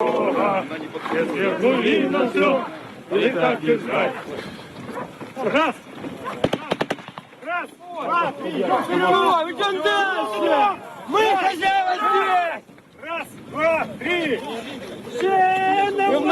Свернули на все, и так держать. Раз! Раз! Два! Три! Идем дальше! Мы хозяева здесь! Раз, два, три! Все на Украины!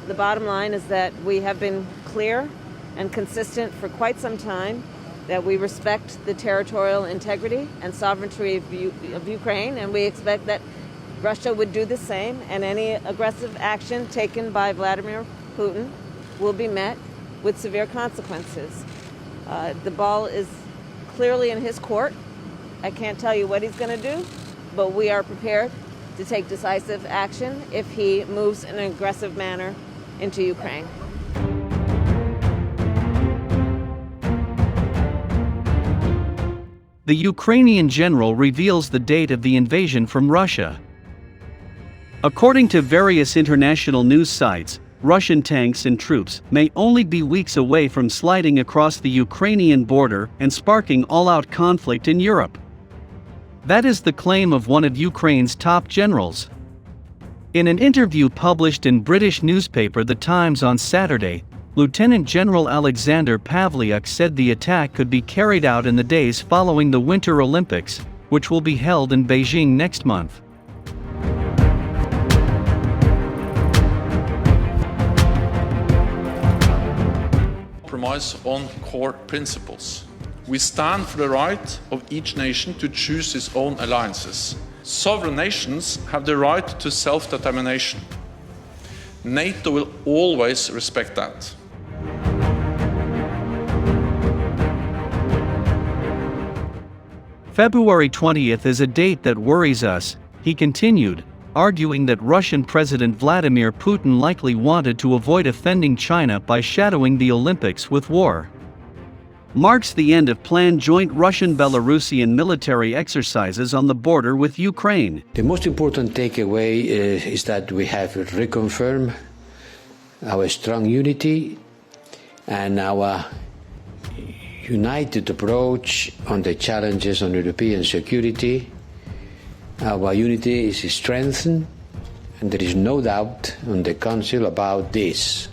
The bottom line is that we have been clear and consistent for quite some time that we respect the territorial integrity and sovereignty of Ukraine, and we expect that Russia would do the same, and any aggressive action taken by Vladimir Putin will be met with severe consequences. The ball is clearly in his court. I can't tell you what he's going to do, but we are prepared to take decisive action if he moves in an aggressive manner into Ukraine. The Ukrainian general reveals the date of the invasion from Russia. According to various international news sites, Russian tanks and troops may only be weeks away from sliding across the Ukrainian border and sparking all-out conflict in Europe. That is the claim of one of Ukraine's top generals. In an interview published in British newspaper The Times on Saturday, Lieutenant General Alexander Pavliuk said the attack could be carried out in the days following the Winter Olympics, which will be held in Beijing next month. Compromise on core principles. We stand for the right of each nation to choose its own alliances. Sovereign nations have the right to self-determination. NATO will always respect that. February 20th is a date that worries us, he continued, arguing that Russian President Vladimir Putin likely wanted to avoid offending China by shadowing the Olympics with war. Marks the end of planned joint Russian-Belarusian military exercises on the border with Ukraine. The most important takeaway is that we have reconfirmed our strong unity and our united approach on the challenges on European security. Our unity is strengthened, and there is no doubt on the Council about this.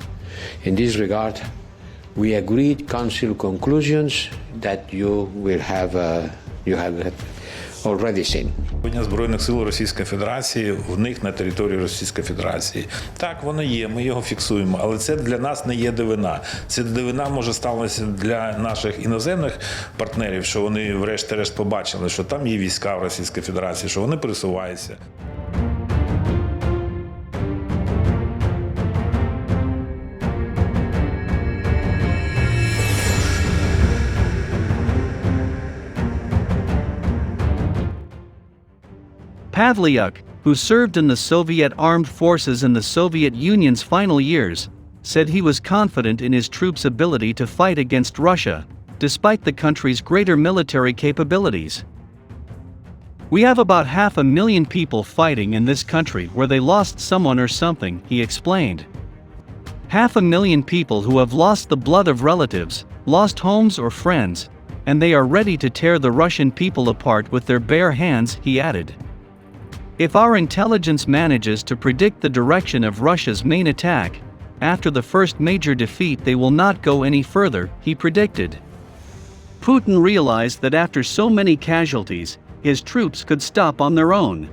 In this regard, we agreed Council conclusions that you have already seen. Збройних сил Російської Федерації в них на території Російської Федерації. Так, воно є, ми його фіксуємо, але це для нас не є дивина. Це дивина може сталося для наших іноземних партнерів, що вони врешті-решт побачили, що там є війська в Російській Федерації, що вони пересуваються. Pavliuk, who served in the Soviet armed forces in the Soviet Union's final years, said he was confident in his troops' ability to fight against Russia, despite the country's greater military capabilities. "We have about 500,000 people fighting in this country where they lost someone or something," he explained. 500,000 people who have lost the blood of relatives, lost homes or friends, and they are ready to tear the Russian people apart with their bare hands, he added. If our intelligence manages to predict the direction of Russia's main attack, after the first major defeat they will not go any further, he predicted. Putin realized that after so many casualties, his troops could stop on their own.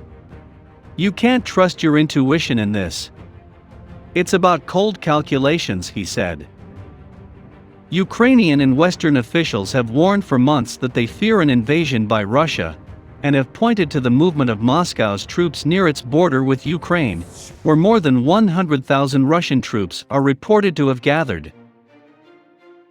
"You can't trust your intuition in this. It's about cold calculations," he said. Ukrainian and Western officials have warned for months that they fear an invasion by Russia, and have pointed to the movement of Moscow's troops near its border with Ukraine, where more than 100,000 Russian troops are reported to have gathered.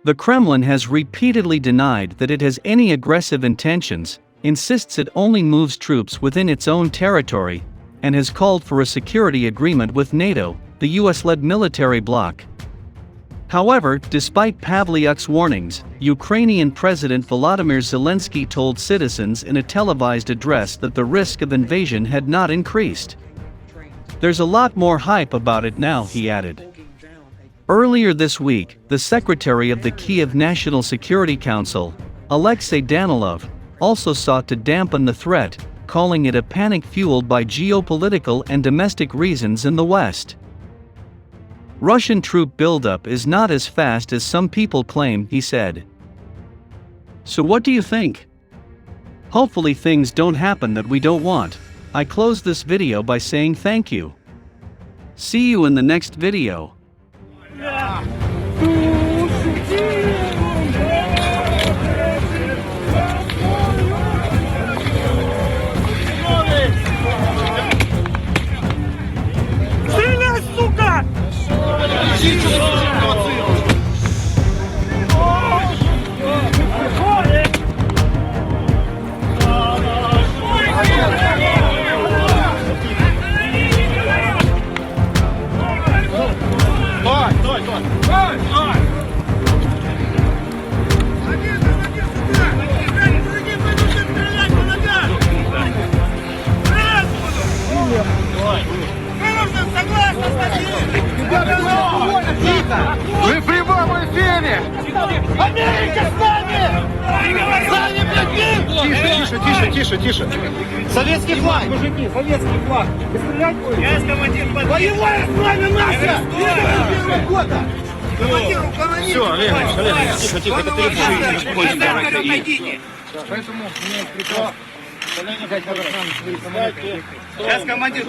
The Kremlin has repeatedly denied that it has any aggressive intentions, insists it only moves troops within its own territory, and has called for a security agreement with NATO, the US-led military bloc. However, despite Pavliuk's warnings, Ukrainian President Volodymyr Zelensky told citizens in a televised address that the risk of invasion had not increased. "There's a lot more hype about it now," he added. Earlier this week, the secretary of the Kyiv National Security Council, Alexei Danilov, also sought to dampen the threat, calling it a panic fueled by geopolitical and domestic reasons in the West. "Russian troop buildup is not as fast as some people claim," he said. So what do you think? Hopefully things don't happen that we don't want. I close this video by saying thank you. See you in the next video. Стреляй, сука! Мы в прямом эфире! Америка с нами! С нами, блядь! Тише, тише! Советский флаг! Мужики, советский флаг! Вы стрелять будете? Я командир подъезда! Воевали с нами наша! Первого года! Все, Олег, тихо, это телефон. Поэтому мне приказ. Сейчас командир.